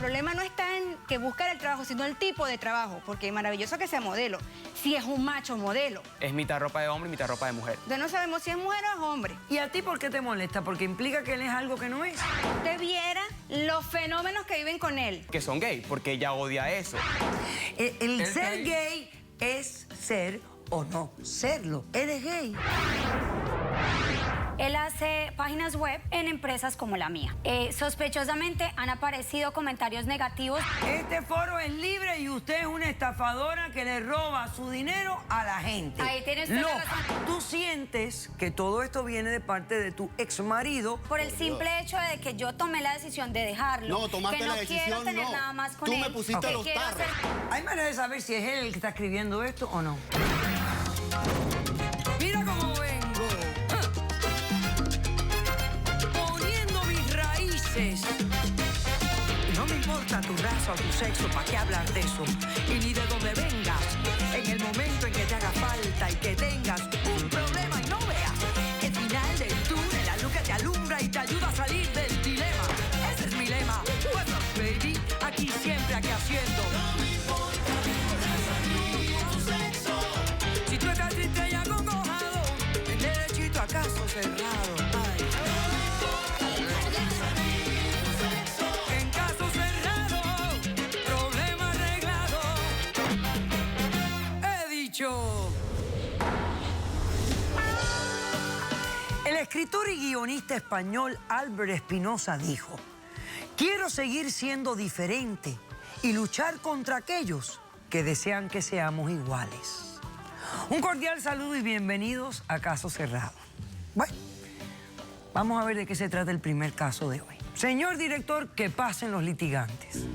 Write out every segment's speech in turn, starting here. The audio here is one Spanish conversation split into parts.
problema no está en que buscar el trabajo, sino el tipo de trabajo, porque es maravilloso que sea modelo, si es un macho modelo. Es mitad ropa de hombre y mitad ropa de mujer. Entonces no sabemos si es mujer o es hombre. ¿Y a ti por qué te molesta? Porque implica que él es algo que no es. Usted viera los fenómenos que viven con él. Que son gay, porque ella odia eso. El ser gay es ser o no serlo. Eres gay. Él hace páginas web en empresas como la mía. Sospechosamente han aparecido comentarios negativos. Este foro es libre y usted es una estafadora que le roba su dinero a la gente. Ahí tienes toda la razón. Tú sientes que todo esto viene de parte de tu ex marido. Por el simple hecho de que yo tomé la decisión de dejarlo. No, tomaste que no la decisión, quiero tener no. nada más con Tú él. me pusiste que los quiero tarros. Hay manera de saber si es él el que está escribiendo esto o no. Mira cómo vengo. Poniendo mis raíces. No me importa tu raza o tu sexo, ¿para qué hablar de eso? Y ni de dónde vengas. En el momento en que te haga falta y que tengas un problema y no veas el final del túnel, la luz que te alumbra y te ayuda a salir del dilema. Ese es mi lema. What's up, baby? Aquí siempre, aquí haciendo. No me importa tu raza ni tu sexo. Si tú estás triste y acongojado, el derechito a caso cerrado. Ay. En caso cerrado, problema arreglado. He dicho. El escritor y guionista español Albert Espinosa dijo: quiero seguir siendo diferente y luchar contra aquellos que desean que seamos iguales. Un cordial saludo y bienvenidos a Caso Cerrado. Bueno, vamos a ver de qué se trata el primer caso de hoy. Señor director, que pasen los litigantes.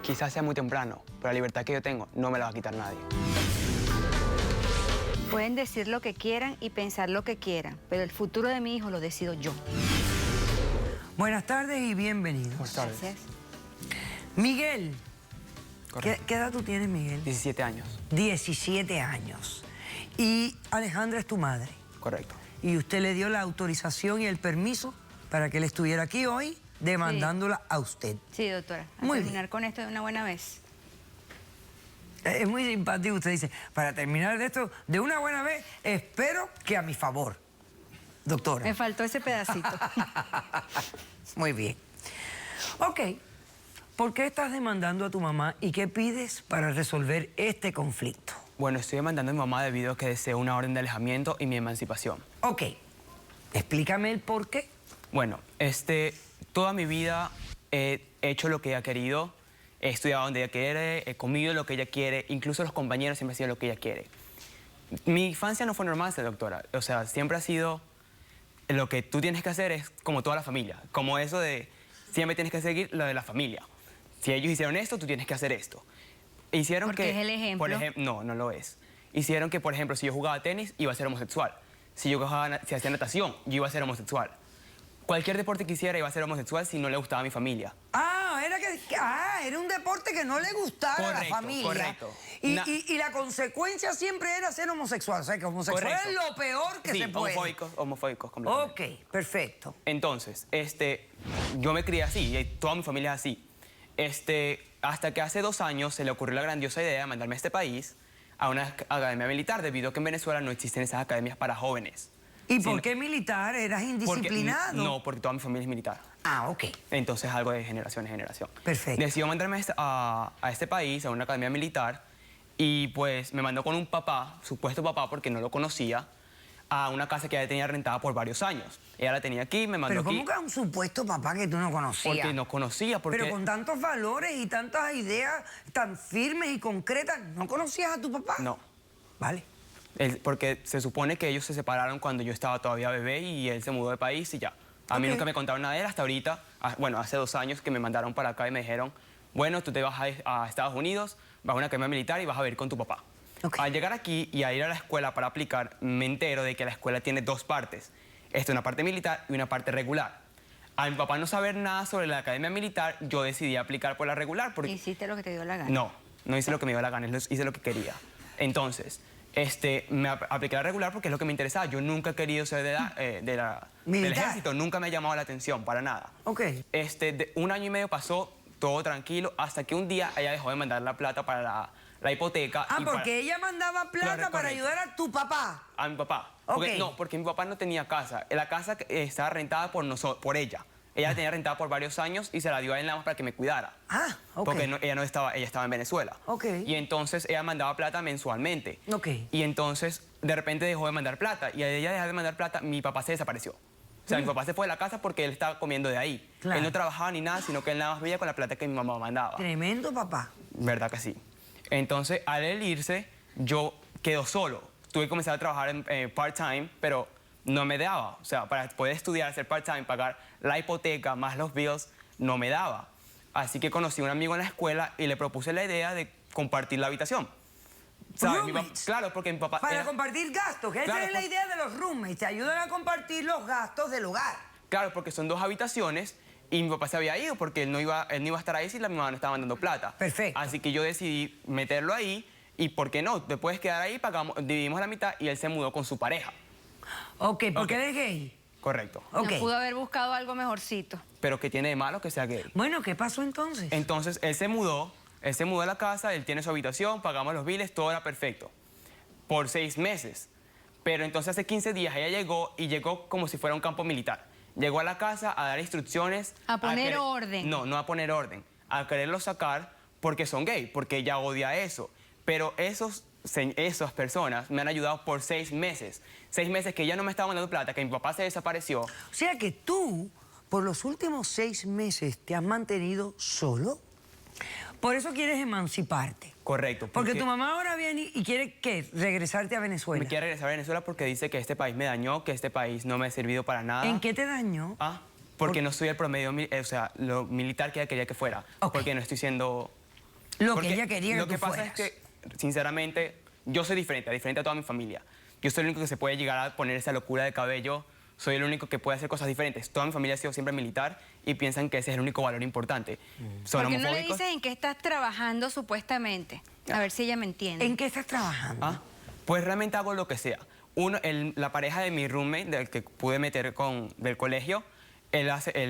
Quizás sea muy temprano, pero la libertad que yo tengo no me la va a quitar nadie. Pueden decir lo que quieran y pensar lo que quieran, pero el futuro de mi hijo lo decido yo. Buenas tardes y bienvenidos. Buenas tardes. Gracias. Miguel, Correcto. ¿qué edad tú tienes, Miguel? 17 años. 17 años. Y Alejandra es tu madre. Correcto. Y usted le dio la autorización y el permiso para que él estuviera aquí hoy demandándola a usted. Sí, doctora. A Muy terminar con esto de una buena vez. Es muy simpático, usted dice, para terminar de esto de una buena vez, espero que a mi favor, doctora. Me faltó ese pedacito. Muy bien. Ok, ¿por qué estás demandando a tu mamá y qué pides para resolver este conflicto? Bueno, estoy demandando a mi mamá debido a que deseo una orden de alejamiento y mi emancipación. Ok, explícame el por qué. Bueno, toda mi vida he hecho lo que ella ha querido, he estudiado donde ella quiere, he comido lo que ella quiere, incluso los compañeros siempre han sido lo que ella quiere. Mi infancia no fue normal, doctora, o sea, siempre ha sido lo que tú tienes que hacer es como toda la familia, como eso de siempre tienes que seguir lo de la familia. Si ellos hicieron esto, tú tienes que hacer esto. Hicieron Porque es el ejemplo. No, no lo es. Hicieron que, por ejemplo, si yo jugaba tenis, iba a ser homosexual. Si hacía natación, yo iba a ser homosexual. Cualquier deporte que hiciera iba a ser homosexual si no le gustaba a mi familia. Era un deporte que no le gustaba a la familia. Correcto. Y la consecuencia siempre era ser homosexual. O sea, que homosexual Correcto. es lo peor que Sí, se puede. homofóbicos completamente. Ok, perfecto. Entonces, yo me crié así, y toda mi familia es así. Hasta que hace 2 años se le ocurrió la grandiosa idea de mandarme a este país a una academia militar, debido a que en Venezuela no existen esas academias para jóvenes. ¿Y por qué militar? ¿Eras indisciplinado? No, porque toda mi familia es militar. Ah, ok. Entonces es algo de generación en generación. Perfecto. Decidió mandarme a este país, a una academia militar, y pues me mandó con un papá, supuesto papá, porque no lo conocía, a una casa que ella tenía rentada por varios años. Ella la tenía aquí, me mandó Pero aquí. ¿cómo que un supuesto papá que tú no conocías? Porque no conocía, porque... Pero con tantos valores y tantas ideas tan firmes y concretas, ¿no conocías a tu papá? No. Vale. Porque se supone que ellos se separaron cuando yo estaba todavía bebé y él se mudó de país y ya. A mí nunca me contaron nada de él hasta ahorita, bueno, hace 2 años que me mandaron para acá y me dijeron, bueno, tú te vas a Estados Unidos, vas a una academia militar y vas a ver con tu papá. Okay. Al llegar aquí y a ir a la escuela para aplicar, me entero de que la escuela tiene 2 partes. Una parte militar y una parte regular. A mi papá no saber nada sobre la academia militar, yo decidí aplicar por la regular. Porque... Hiciste lo que te dio la gana. No, no hice lo que me dio la gana, hice lo que quería. Entonces, me apliqué la regular porque es lo que me interesaba. Yo nunca he querido ser del ejército, nunca me ha llamado la atención, para nada. Ok. Un año y medio pasó todo tranquilo hasta que un día ella dejó de mandar la plata para la hipoteca. Ah, porque ella mandaba plata para ayudar a tu papá. A mi papá. Ok. Porque mi papá no tenía casa. La casa estaba rentada por ella. Ella la tenía rentada por varios años y se la dio a él nada más para que me cuidara. Ah, ok. Porque ella estaba en Venezuela. Ok. Y entonces ella mandaba plata mensualmente. Ok. Y entonces de repente dejó de mandar plata. Y al ella dejar de mandar plata, mi papá se desapareció. O sea, mi papá se fue de la casa porque él estaba comiendo de ahí. Claro. Él no trabajaba ni nada, sino que él nada más veía con la plata que mi mamá mandaba. Tremendo papá. ¿Verdad que sí? Entonces, al él irse, yo quedo solo. Tuve que comenzar a trabajar en part-time, pero no me daba. O sea, para poder estudiar, hacer part-time, pagar la hipoteca más los bills, no me daba. Así que conocí a un amigo en la escuela y le propuse la idea de compartir la habitación. ¿Sabes? Claro, porque mi papá... Para compartir gastos, que Claro, esa es la idea de los roommates, te ayudan a compartir los gastos del hogar. Claro, porque son 2 habitaciones y mi papá se había ido porque él no iba a estar ahí si la mamá no estaba mandando plata. Perfecto. Así que yo decidí meterlo ahí y ¿por qué no? Te puedes quedar ahí, dividimos la mitad y él se mudó con su pareja. Ok, ¿porque él es gay? Correcto. Ok. No pudo haber buscado algo mejorcito. Pero ¿qué tiene de malo que sea gay? Bueno, ¿qué pasó entonces? Entonces él se mudó a la casa, él tiene su habitación, pagamos los biles, todo era perfecto. Por 6 meses. Pero entonces hace 15 días ella llegó como si fuera un campo militar. Llegó a la casa a dar instrucciones. A poner orden. No a poner orden. A quererlo sacar porque son gay, porque ella odia eso. Pero esas personas me han ayudado por 6 meses. 6 meses que ella no me estaba mandando plata, que mi papá se desapareció. O sea que tú, por los últimos 6 meses, te has mantenido solo. Por eso quieres emanciparte. Correcto. Porque tu mamá ahora viene y quiere, ¿qué? Regresarte a Venezuela. Me quiere regresar a Venezuela porque dice que este país me dañó, que este país no me ha servido para nada. ¿En qué te dañó? Porque no soy el promedio, o sea, lo militar que ella quería que fuera. Ok. Porque no estoy siendo... Lo que ella quería que Lo que tú pasa fueras. es que, sinceramente, yo soy diferente a toda mi familia. Yo soy el único que se puede llegar a poner esa locura de cabello. Soy el único que puede hacer cosas diferentes. Toda mi familia ha sido siempre militar y piensan que ese es el único valor importante. Son ¿Por qué no le homofóbicos. dices en qué estás trabajando supuestamente? A ver si ella me entiende. ¿En qué estás trabajando? Pues realmente hago lo que sea. La pareja de mi roommate, del que pude meter del colegio, él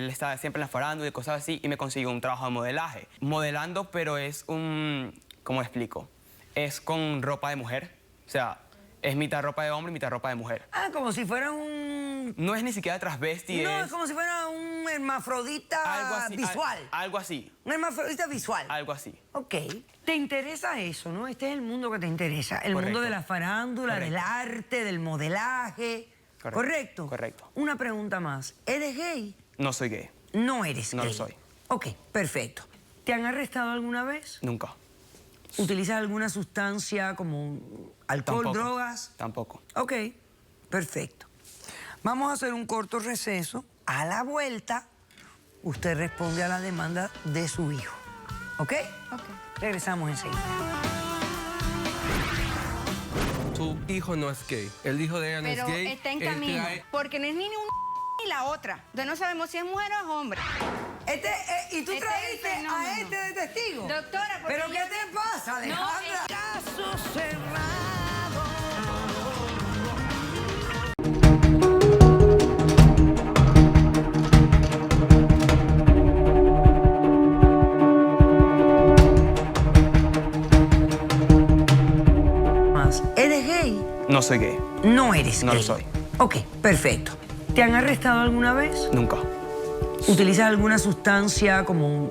está siempre en la farándula y cosas así y me consiguió un trabajo de modelaje. Modelando, pero es ¿cómo explico? Es con ropa de mujer. O sea, es mitad ropa de hombre y mitad ropa de mujer. Como si fuera un... No es ni siquiera transvesti, No, es como si fuera un hermafrodita algo así, visual. Algo así. Un hermafrodita visual. Algo así. Ok. Te interesa eso, ¿no? Este es el mundo que te interesa. El mundo de la farándula, del arte, del modelaje. ¿Correcto? Correcto. Una pregunta más. ¿Eres gay? No soy gay. No eres gay. No lo soy. Ok, perfecto. ¿Te han arrestado alguna vez? Nunca. ¿Utilizas alguna sustancia como alcohol, Tampoco. drogas? Tampoco. Ok, perfecto. Vamos a hacer un corto receso. A la vuelta, usted responde a la demanda de su hijo. ¿Ok? Ok. Regresamos enseguida. Tu hijo no es gay. El hijo de ella no Pero es gay. está en Él camino. trae- Porque no es ni una ni la otra. Entonces no sabemos si es mujer o es hombre. ¿Y tú Este trajiste es el fenómeno. a este de testigo? Doctora, porque ¿Pero qué yo- te pasa, Alejandra? Caso cerrado. ¿Eres gay? No soy gay. No eres No gay. lo soy. Ok, perfecto. ¿Te han arrestado alguna vez? Nunca. ¿Utilizas alguna sustancia como